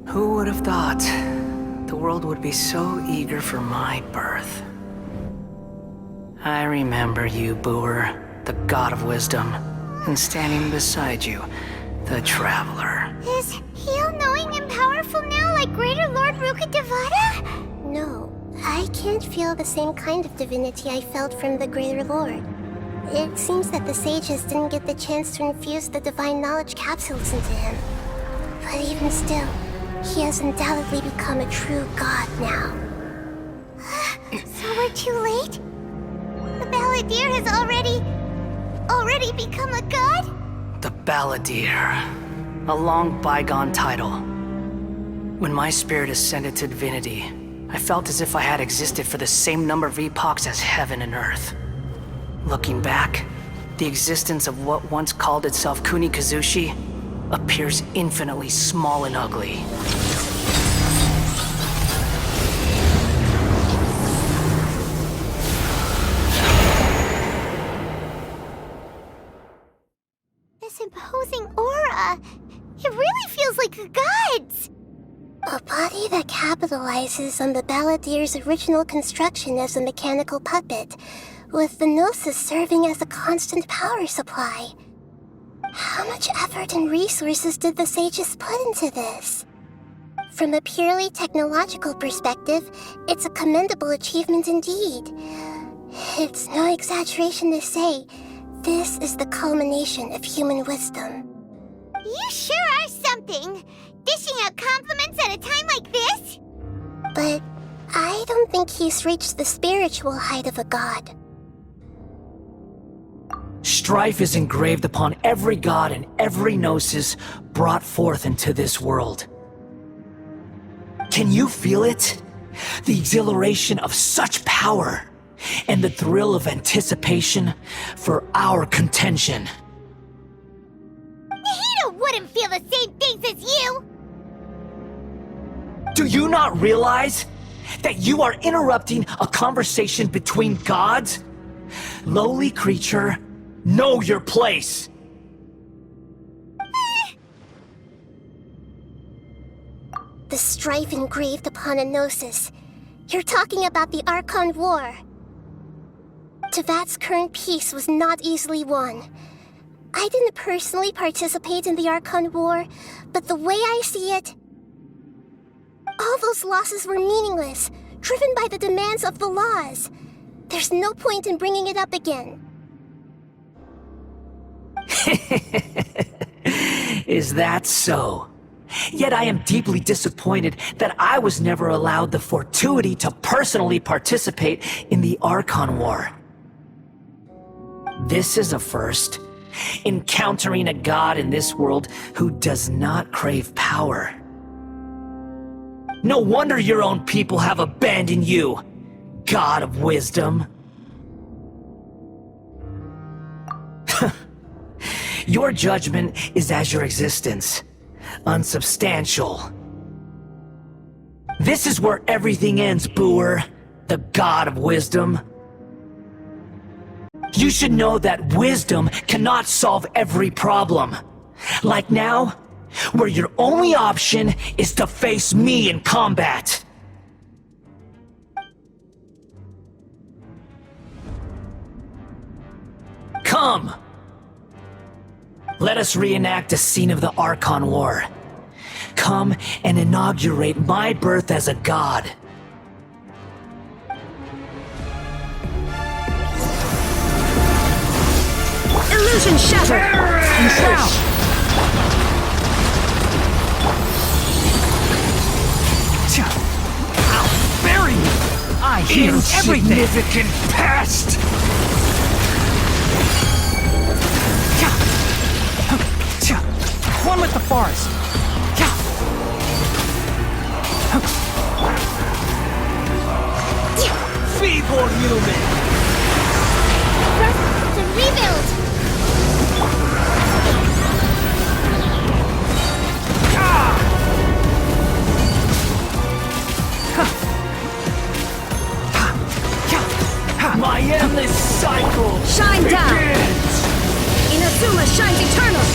Who would have thought the world would be so eager for my birth? I remember you, Booer, the god of wisdom, and standing beside you, the traveler. Is he all-knowing and powerful now like Greater Lord Rukkhadevata? No, I can't feel the same kind of divinity I felt from the Greater Lord. It seems that the sages didn't get the chance to infuse the divine knowledge capsules into him. But even still, he has undoubtedly become a true god now. So we're too late? The Balladeer has already become a god? The Balladeer. A long bygone title. When my spirit ascended to divinity, I felt as if I had existed for the same number of epochs as heaven and earth. Looking back, the existence of what once called itself Kunikazushi appears infinitely small and ugly. This imposing aura, it really feels like a god's. A body that capitalizes on the Balladeer's original construction as a mechanical puppet, with the Gnosis serving as a constant power supply. How much effort and resources did the sages put into this? From a purely technological perspective, it's a commendable achievement indeed. It's no exaggeration to say, this is the culmination of human wisdom. You sure are something! Dishing out compliments at a time like this? But I don't think he's reached the spiritual height of a god. Strife is engraved upon every god and every gnosis brought forth into this world. Can you feel it? The exhilaration of such power, and the thrill of anticipation for our contention. He wouldn't feel the same things as you! Do you not realize that you are interrupting a conversation between gods? Lowly creature, know your place! The strife engraved upon a gnosis. You're talking about the Archon War. Tevat's current peace was not easily won. I didn't personally participate in the Archon War, but the way I see it, all those losses were meaningless, driven by the demands of the laws. There's no point in bringing it up again. Is that so? Yet I am deeply disappointed that I was never allowed the fortuity to personally participate in the Archon War. This is a first, encountering a god in this world who does not crave power. No wonder your own people have abandoned you, god of wisdom. Your judgment is as your existence, unsubstantial. This is where everything ends, Booer, the god of wisdom. You should know that wisdom cannot solve every problem. Like now, where your only option is to face me in combat. Come! Let us reenact a scene of the Archon War. Come and inaugurate my birth as a god. Illusion shattered! Enshroud! I'll bury you! I hear everything! Insignificant pest! One with the forest! for human! Thrust to rebuild! My endless cycle Shine down! begins! Inazuma shines eternal!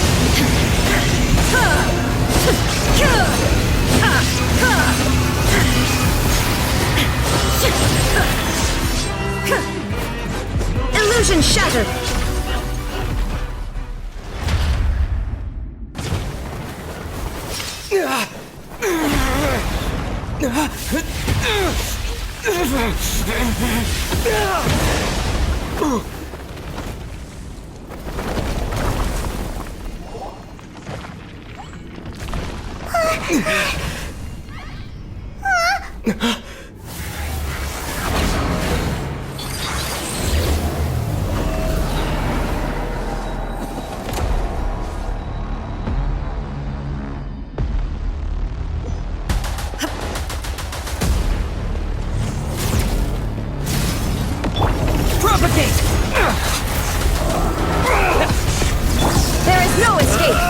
Illusion shattered! Propagate! There is no escape!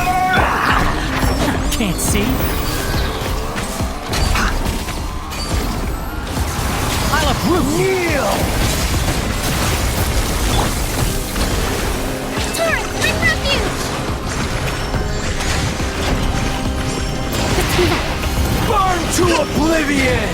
Can't see? I'll uproot you! Torrent, and refuge! Burn to oblivion!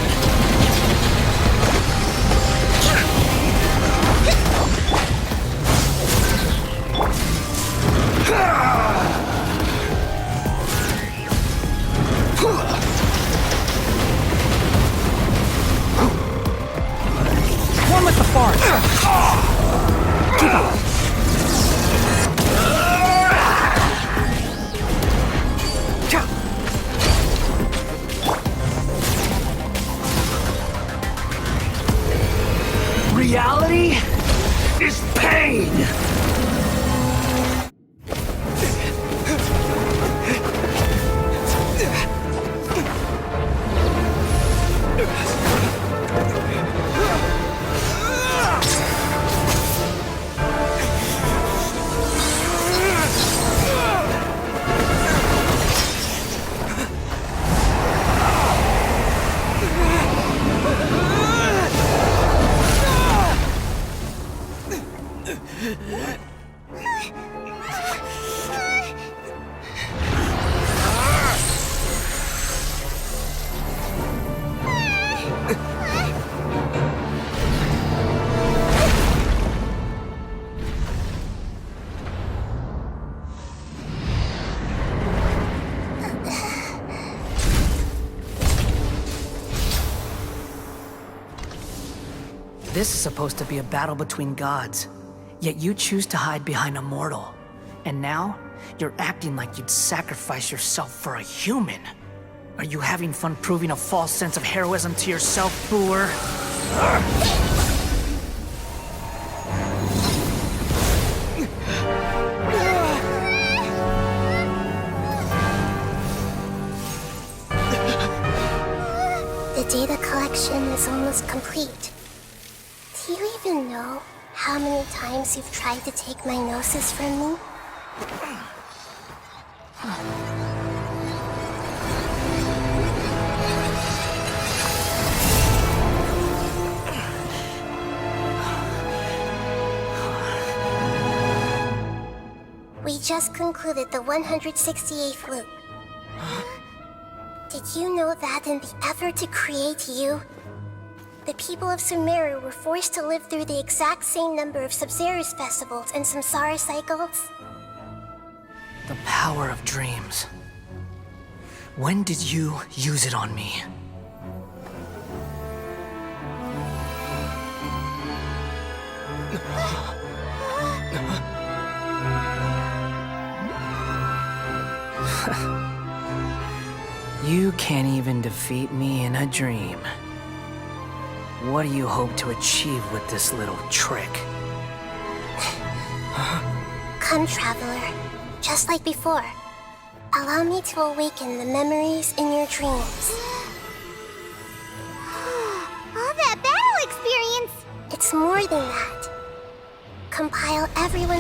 One with the forest. Keep up. Reality is pain! This is supposed to be a battle between gods, yet you choose to hide behind a mortal. And now, you're acting like you'd sacrifice yourself for a human. Are you having fun proving a false sense of heroism to yourself, Booer? The data collection is almost complete. Do you even know how many times you've tried to take my gnosis from me? We just concluded the 168th loop. Did you know that in the effort to create you, the people of Sumeru were forced to live through the exact same number of Sub-Zerus festivals and samsara cycles? The power of dreams. When did you use it on me? You can't even defeat me in a dream. What do you hope to achieve with this little trick? Come, Traveler. Just like before. Allow me to awaken the memories in your dreams. All that battle experience! It's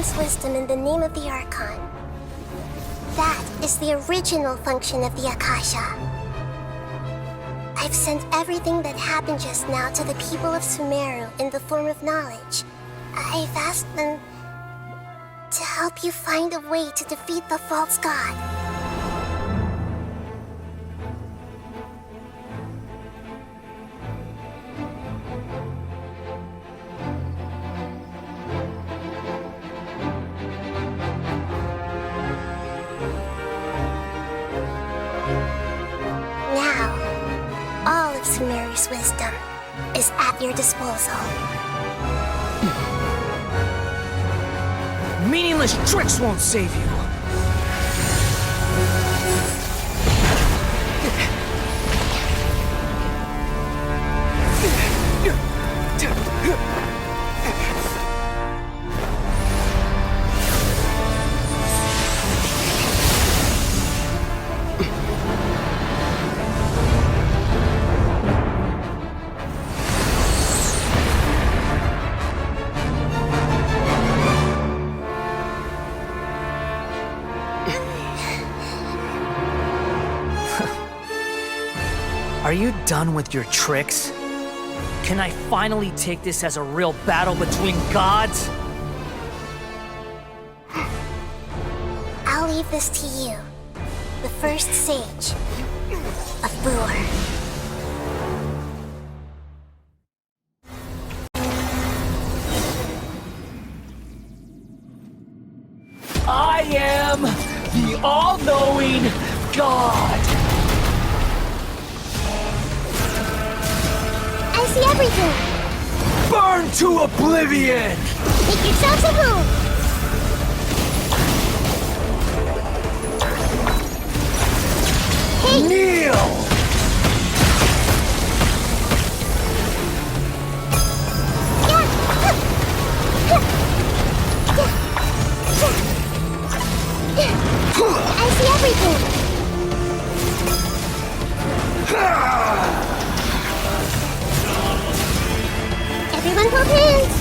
Sumerians' wisdom in the name of the Archon. That is the original function of the Akasha. I've sent everything that happened just now to the people of Sumeru in the form of knowledge. I've asked them to help you find a way to defeat the false god. Sumeru's wisdom is at your disposal. Meaningless tricks won't save you. Are you done with your tricks? Can I finally take this as a real battle between gods? I'll leave this to you, the first sage of Brewer. I am the all-knowing God! I see everything! Burn to oblivion! Make yourselves a move! Hey! Kneel! I see everything! Everyone hold hands!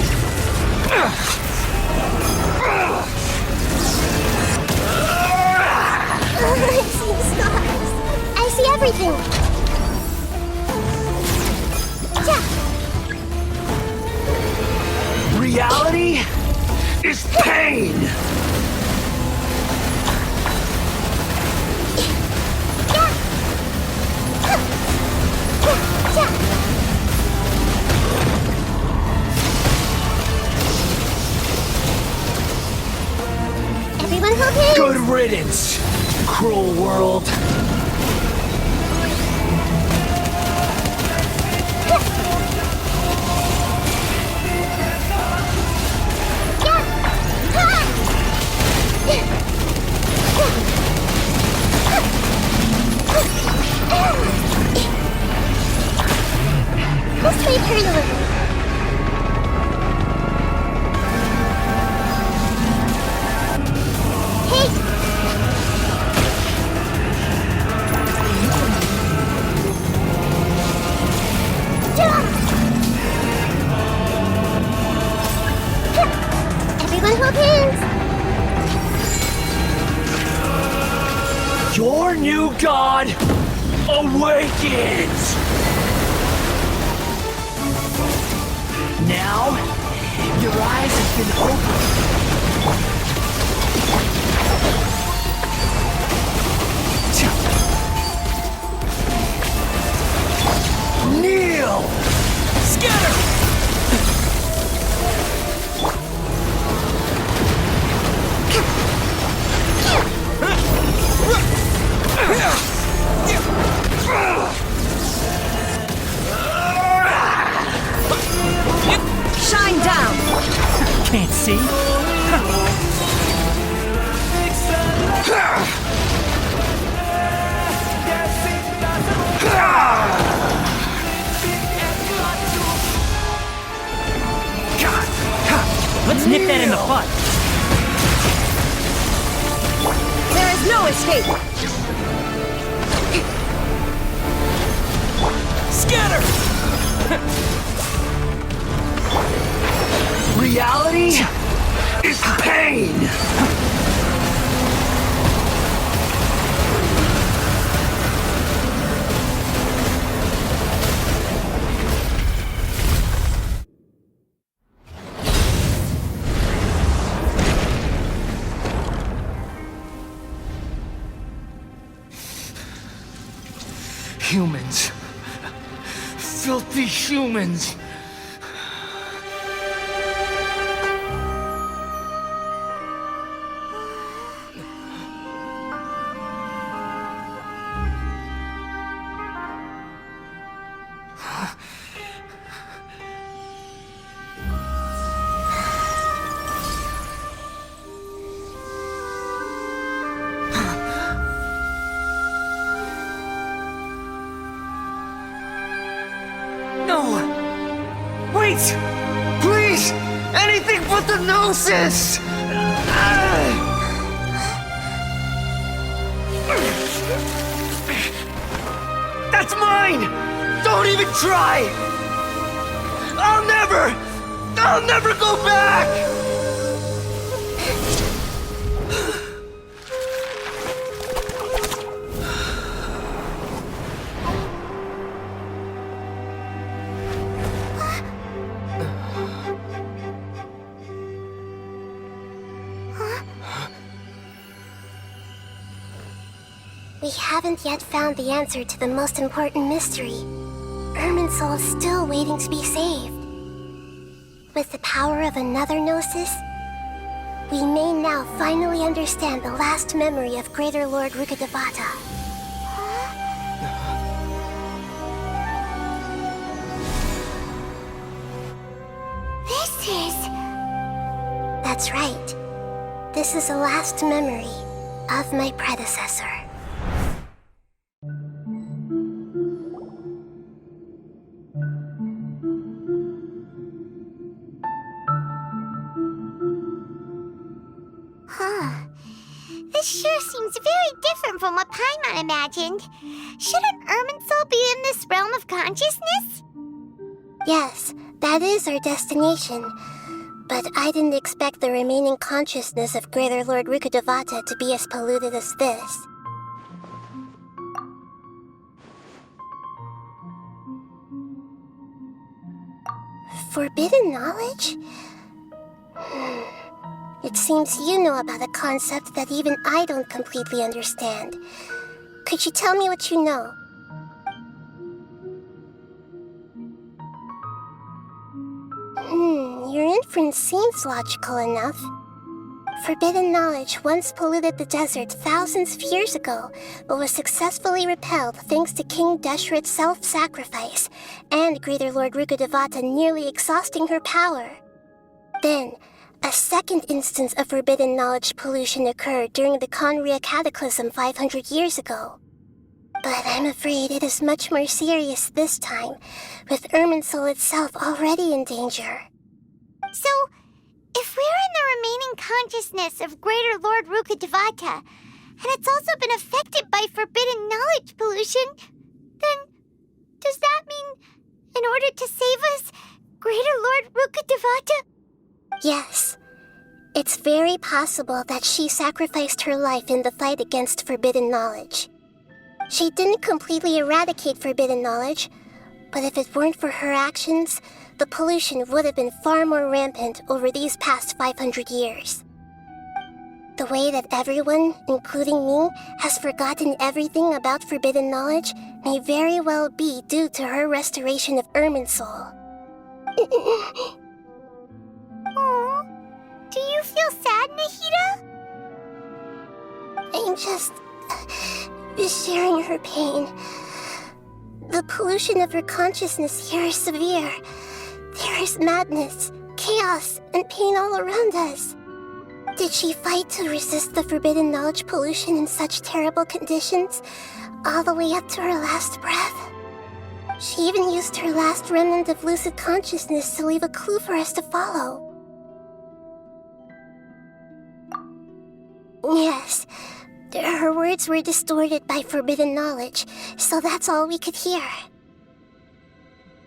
I see the stars! I see everything! Yeah. Reality is pain! Everyone hold hands! Good riddance, cruel world. Let's wait here a little. Everyone hold hands! Your new god awakens! Now, your eyes have been opened. Kneel! Scatter! Shine down! Can't see? Let's nip that in the butt. There is no escape! Scatter! Reality is pain! Humans. Filthy humans. Wait! Please! Anything but the Gnosis! That's mine! Don't even try! I'll never go back! We haven't yet found the answer to the most important mystery. Irminsul is still waiting to be saved. With the power of another Gnosis, we may now finally understand the last memory of Greater Lord Rukkhadevata. This is... That's right. This is the last memory of my predecessor. This sure seems very different from what Paimon imagined. Shouldn't Irminsul be in this realm of consciousness? Yes, that is our destination. But I didn't expect the remaining consciousness of Greater Lord Rukkhadevata to be as polluted as this. Forbidden knowledge? It seems you know about a concept that even I don't completely understand. Could you tell me what you know? Your inference seems logical enough. Forbidden knowledge once polluted the desert thousands of years ago, but was successfully repelled thanks to King Deshret's self-sacrifice, and Greater Lord Rukkhadevata nearly exhausting her power. Then, a second instance of forbidden knowledge pollution occurred during the Conria Cataclysm 500 years ago. But I'm afraid it is much more serious this time, with Irminsul itself already in danger. So, if we're in the remaining consciousness of Greater Lord Rukkhadevata, and it's also been affected by forbidden knowledge pollution, then does that mean, in order to save us, Greater Lord Rukkhadevata? Yes. It's very possible that she sacrificed her life in the fight against forbidden knowledge. She didn't completely eradicate forbidden knowledge, but if it weren't for her actions, the pollution would have been far more rampant over these past 500 years. The way that everyone, including me, has forgotten everything about forbidden knowledge may very well be due to her restoration of Irminsul. Aww. Do you feel sad, Nahida? I'm just sharing her pain. The pollution of her consciousness here is severe. There is madness, chaos, and pain all around us. Did she fight to resist the forbidden knowledge pollution in such terrible conditions, all the way up to her last breath? She even used her last remnant of lucid consciousness to leave a clue for us to follow. Yes, her words were distorted by forbidden knowledge, so that's all we could hear.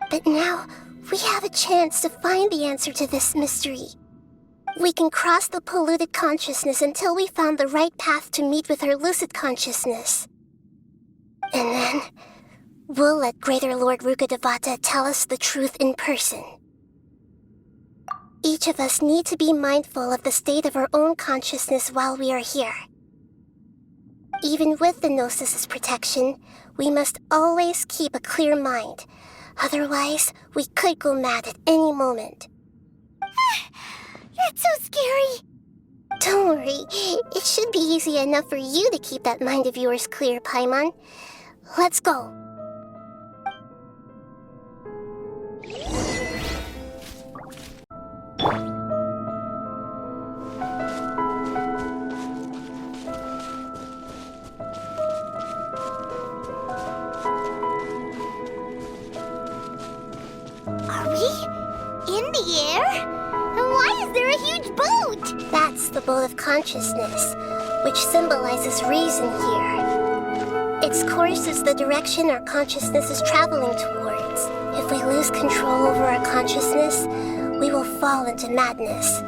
But now, we have a chance to find the answer to this mystery. We can cross the polluted consciousness until we found the right path to meet with our lucid consciousness. And then, we'll let Greater Lord Rukkhadevata tell us the truth in person. Each of us need to be mindful of the state of our own consciousness while we are here. Even with the Gnosis's protection, we must always keep a clear mind. Otherwise, we could go mad at any moment. That's so scary. Don't worry, it should be easy enough for you to keep that mind of yours clear, Paimon. Let's go. Are we in the air? And why is there a huge boat? That's the boat of consciousness, which symbolizes reason here. Its course is the direction our consciousness is traveling towards. If we lose control over our consciousness, we will fall into madness.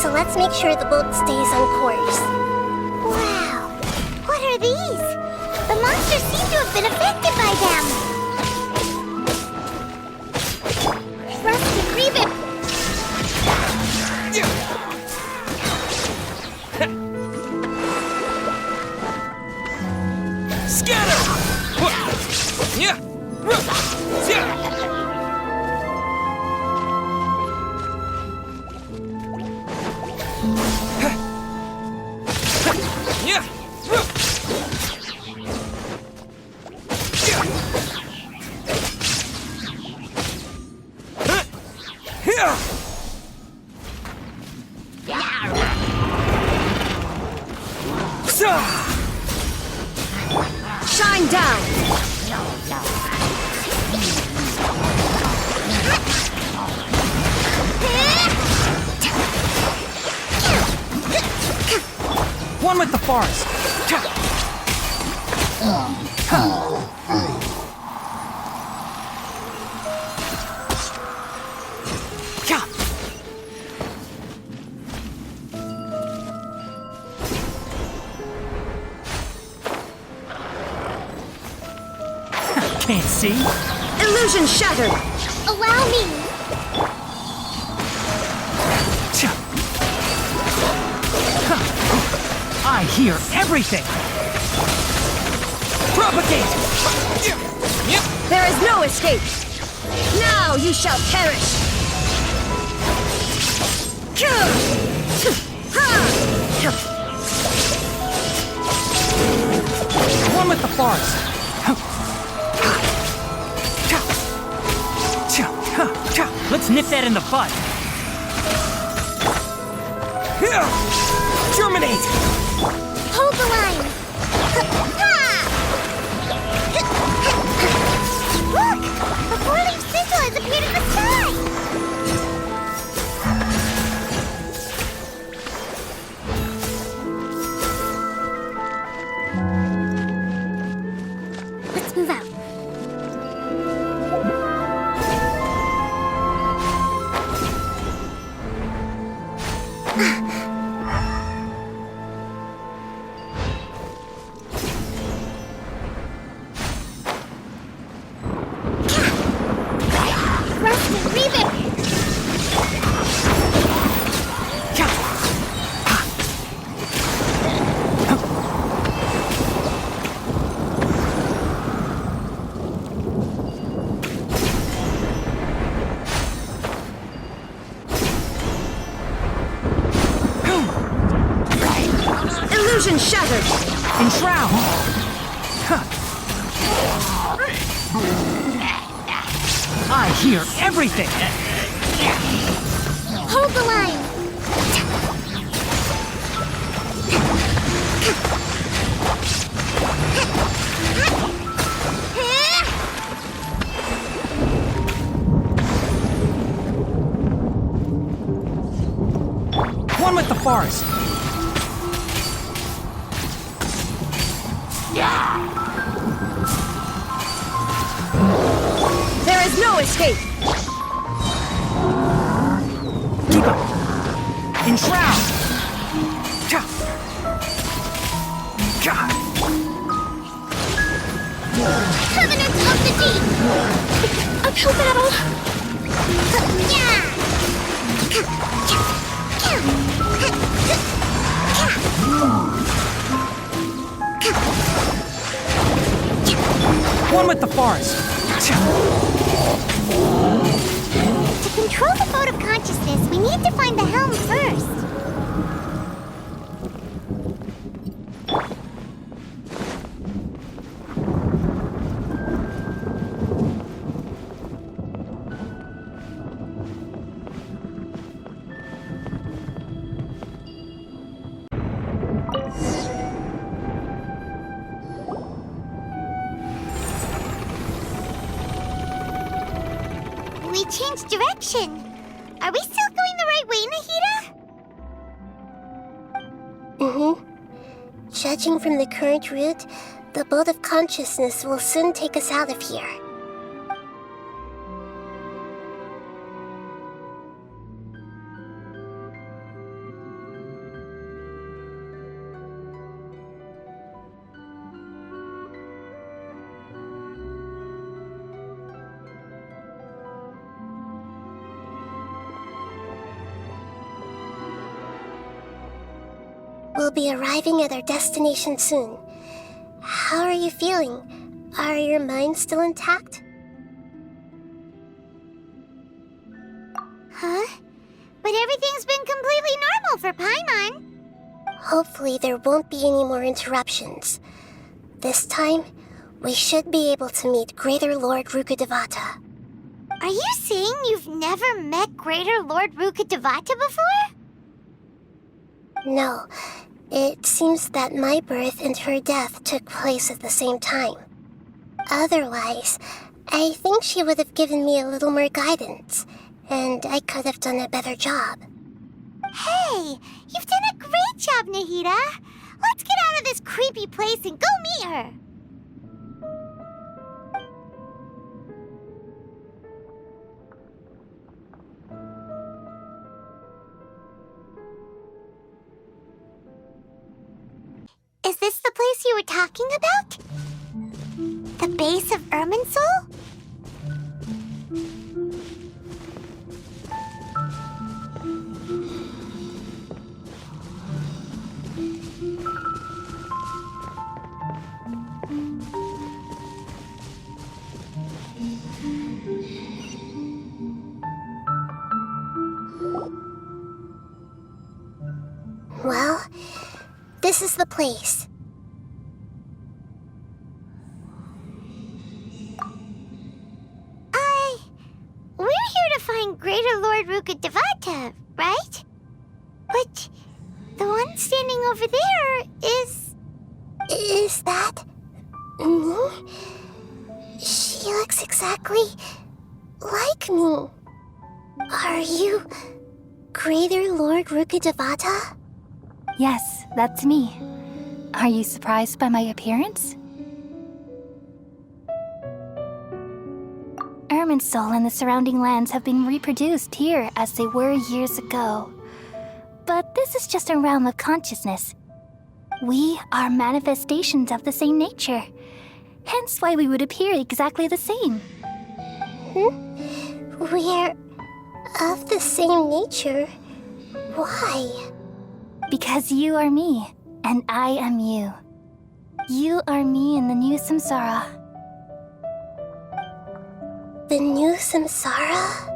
So let's make sure the boat stays on course. Wow. What are these? The monsters seem to have been affected by them. Rust and Reeve. Shine down! One with the forest. Can't see. Illusion shattered! Allow me. I hear everything. Propagate. There is no escape! Now you shall perish! One with the forest. Let's nip that in the bud. Germinate! Hold the line. Look! A four-leaf sigil has appeared in the sky! Let's move out. Illusion shattered! Enshroud! I hear everything! Hold the line. One with the forest. There is no escape! Keep up. drown! Covenants of the Deep! Uphill battle! One with the forest! To control the boat of consciousness, we need to find the helm first. We changed direction. Are we still going the right way, Nahida? Judging from the current route, the boat of consciousness will soon take us out of here. We'll be arriving at our destination soon. How are you feeling? Are your minds still intact? Huh? But everything's been completely normal for Paimon. Hopefully there won't be any more interruptions. This time, we should be able to meet Greater Lord Rukkhadevata. Are you saying you've never met Greater Lord Rukkhadevata before? No, it seems that my birth and her death took place at the same time. Otherwise, I think she would have given me a little more guidance, and I could have done a better job. Hey, you've done a great job, Nahida. Let's get out of this creepy place and go meet her. Is this the place you were talking about? The base of Irminsul? Well, this is the place. We're here to find Greater Lord Rukkhadevata, right? But the one standing over there is... Is that me? She looks exactly like me. Are you Greater Lord Rukkhadevata? Yes, that's me. Are you surprised by my appearance? Irminsul and the surrounding lands have been reproduced here as they were years ago. But this is just a realm of consciousness. We are manifestations of the same nature, hence why we would appear exactly the same. We're of the same nature. Why? Because you are me, and I am you. You are me in the new samsara. The new samsara?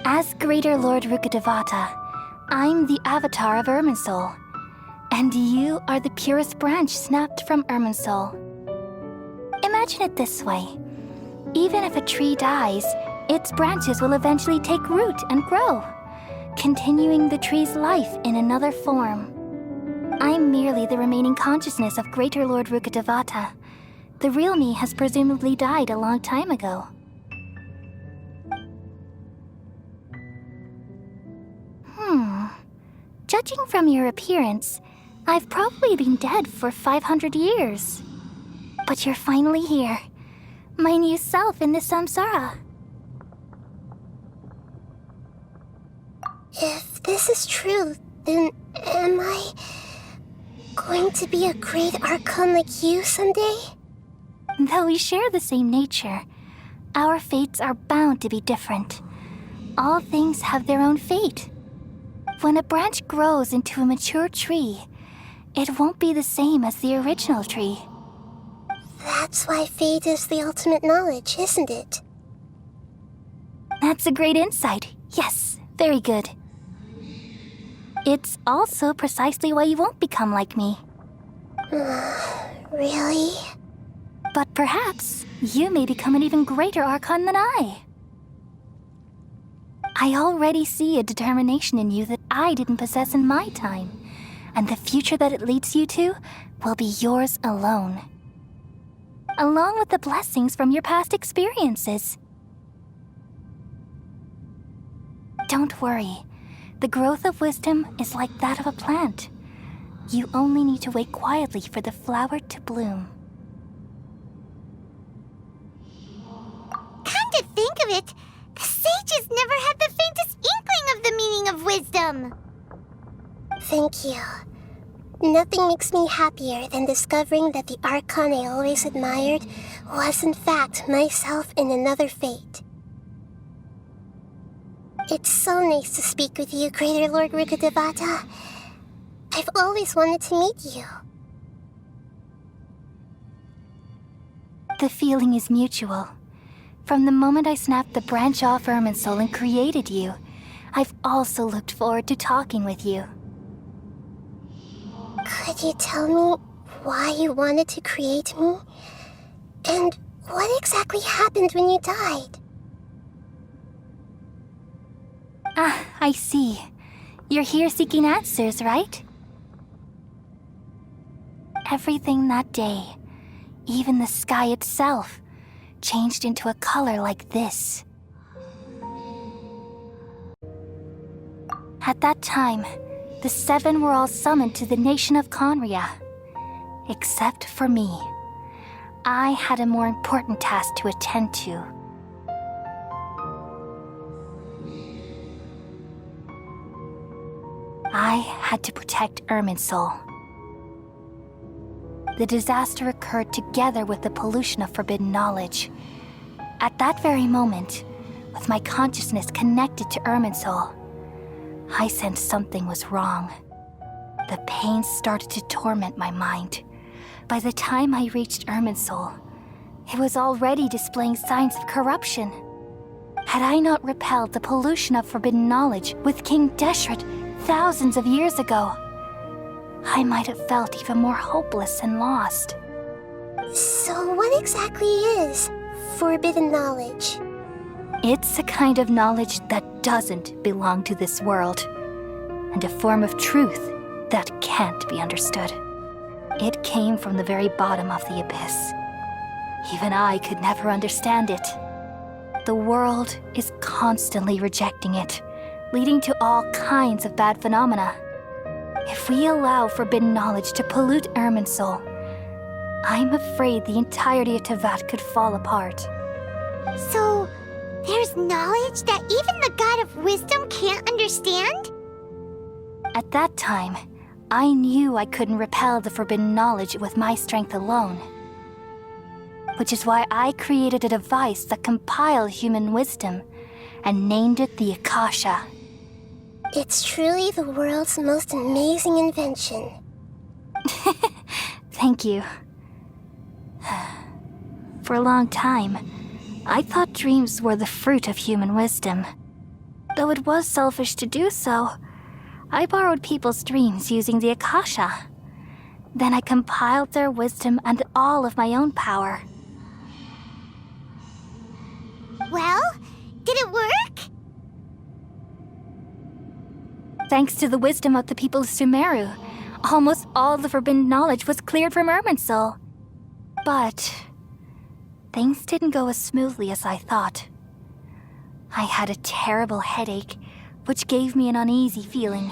As Greater Lord Rukkhadevata, I'm the avatar of Irminsul, and you are the purest branch snapped from Irminsul. Imagine it this way. Even if a tree dies, its branches will eventually take root and grow, continuing the tree's life in another form. I'm merely the remaining consciousness of Greater Lord Rukkhadevata. The real me has presumably died a long time ago. Judging from your appearance, I've probably been dead for 500 years. But you're finally here, my new self in the samsara. If this is true, then am I going to be a great Archon like you someday? Though we share the same nature, our fates are bound to be different. All things have their own fate. When a branch grows into a mature tree, it won't be the same as the original tree. That's why fate is the ultimate knowledge, isn't it? That's a great insight. Yes, very good. It's also precisely why you won't become like me. Really? But perhaps you may become an even greater Archon than I. I already see a determination in you that I didn't possess in my time, and the future that it leads you to will be yours alone. Along with the blessings from your past experiences. Don't worry. The growth of wisdom is like that of a plant. You only need to wait quietly for the flower to bloom. Come to think of it, the sages never had the faintest inkling of the meaning of wisdom. Thank you. Nothing makes me happier than discovering that the Archon I always admired was in fact myself in another fate. It's so nice to speak with you, Greater Lord Rukkhadevata. I've always wanted to meet you. The feeling is mutual. From the moment I snapped the branch off Irminsul and created you, I've also looked forward to talking with you. Could you tell me why you wanted to create me? And what exactly happened when you died? Ah, I see. You're here seeking answers, right? Everything that day, even the sky itself, changed into a color like this. At that time, the seven were all summoned to the nation of Conria. Except for me. I had a more important task to attend to. I had to protect Irminsul. The disaster occurred together with the pollution of forbidden knowledge. At that very moment, with my consciousness connected to Irminsul, I sensed something was wrong. The pain started to torment my mind. By the time I reached Irminsul, it was already displaying signs of corruption. Had I not repelled the pollution of forbidden knowledge with King Deshret thousands of years ago, I might have felt even more hopeless and lost. So what exactly is forbidden knowledge? It's a kind of knowledge that doesn't belong to this world, and a form of truth that can't be understood. It came from the very bottom of the abyss. Even I could never understand it. The world is constantly rejecting it, leading to all kinds of bad phenomena. If we allow forbidden knowledge to pollute Irminsul, I'm afraid the entirety of Teyvat could fall apart. So, there's knowledge that even the God of wisdom can't understand? At that time, I knew I couldn't repel the forbidden knowledge with my strength alone. Which is why I created a device that compiled human wisdom and named it the Akasha. It's truly the world's most amazing invention. Thank you. For a long time, I thought dreams were the fruit of human wisdom. Though it was selfish to do so, I borrowed people's dreams using the Akasha. Then I compiled their wisdom and all of my own power. Well, did it work? Thanks to the wisdom of the people of Sumeru, almost all the forbidden knowledge was cleared from Irminsul. But things didn't go as smoothly as I thought. I had a terrible headache, which gave me an uneasy feeling.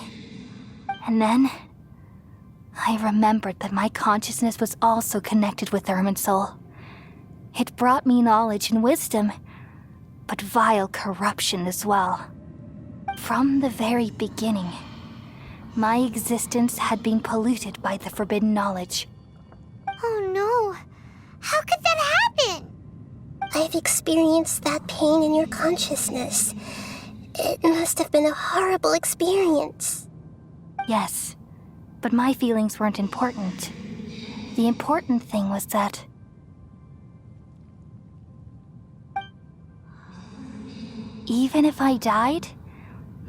And then I remembered that my consciousness was also connected with Irminsul. It brought me knowledge and wisdom, but vile corruption as well. From the very beginning, my existence had been polluted by the forbidden knowledge. Oh no. How could that happen? I've experienced that pain in your consciousness. It must have been a horrible experience. Yes, but my feelings weren't important. The important thing was that even if I died,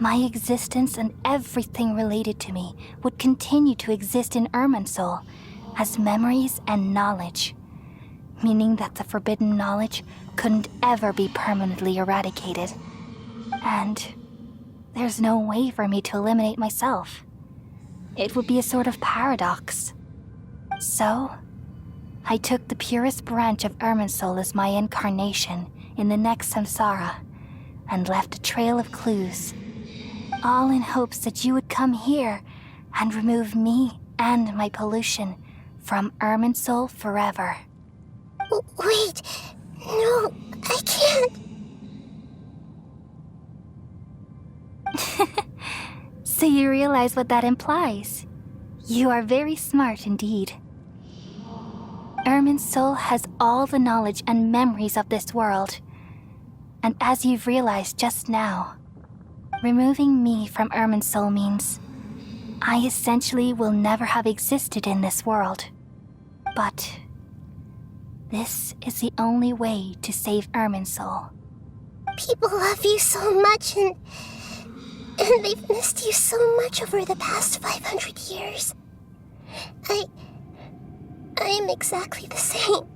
my existence and everything related to me would continue to exist in Irminsul as memories and knowledge, meaning that the forbidden knowledge couldn't ever be permanently eradicated. And there's no way for me to eliminate myself. It would be a sort of paradox. So, I took the purest branch of Irminsul as my incarnation in the next samsara and left a trail of clues, all in hopes that you would come here and remove me and my pollution from Irminsul forever. Wait, no, I can't. So you realize what that implies. You are very smart indeed. Irminsul has all the knowledge and memories of this world. And as you've realized just now, removing me from Irminsul means I essentially will never have existed in this world. But this is the only way to save Irminsul. People love you so much, and they've missed you so much over the past 500 years. I am exactly the same.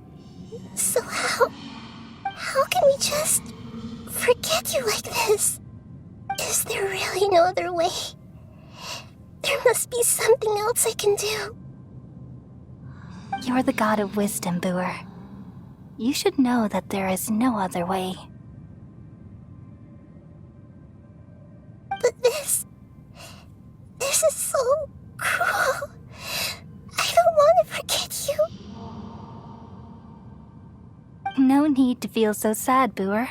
So how can we just forget you like this? Is there really no other way? There must be something else I can do. You're the god of wisdom, Booer. You should know that there is no other way. But this is so cruel. I don't want to forget you. No need to feel so sad, Booer.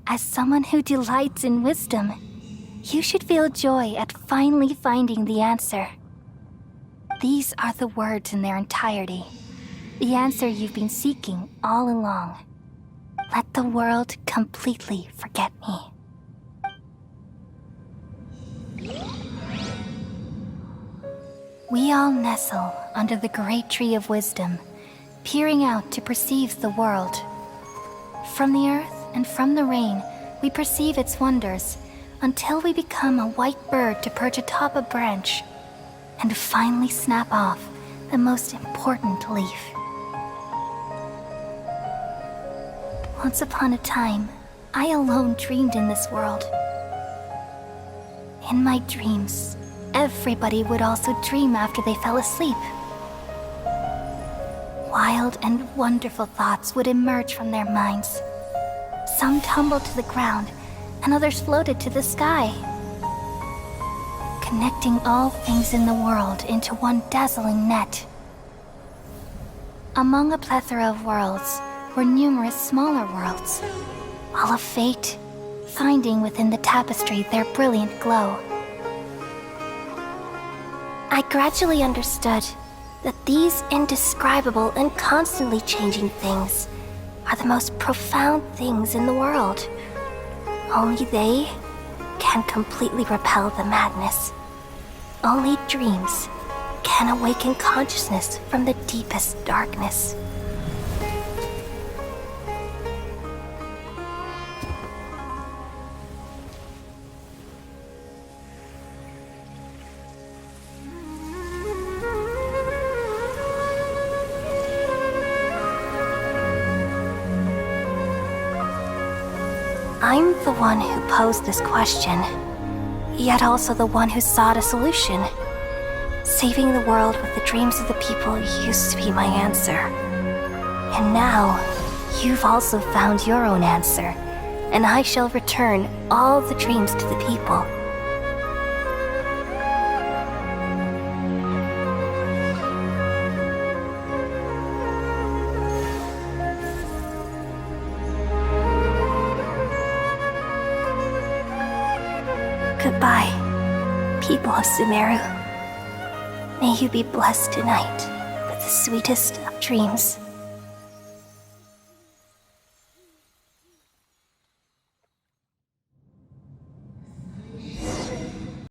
As someone who delights in wisdom, you should feel joy at finally finding the answer. These are the words in their entirety. The answer you've been seeking all along. Let the world completely forget me. We all nestle under the great tree of wisdom, peering out to perceive the world. From the earth and from the rain, we perceive its wonders until we become a white bird to perch atop a branch and finally snap off the most important leaf. Once upon a time, I alone dreamed in this world. In my dreams, everybody would also dream after they fell asleep. Wild and wonderful thoughts would emerge from their minds. Some tumbled to the ground, and others floated to the sky, connecting all things in the world into one dazzling net. Among a plethora of worlds were numerous smaller worlds, all of fate, finding within the tapestry their brilliant glow. I gradually understood that these indescribable and constantly changing things are the most profound things in the world. Only they can completely repel the madness. Only dreams can awaken consciousness from the deepest darkness. I'm the one who posed this question, yet also the one who sought a solution. Saving the world with the dreams of the people used to be my answer. And now, you've also found your own answer, and I shall return all the dreams to the people. Goodbye, people of Sumeru. May you be blessed tonight with the sweetest of dreams.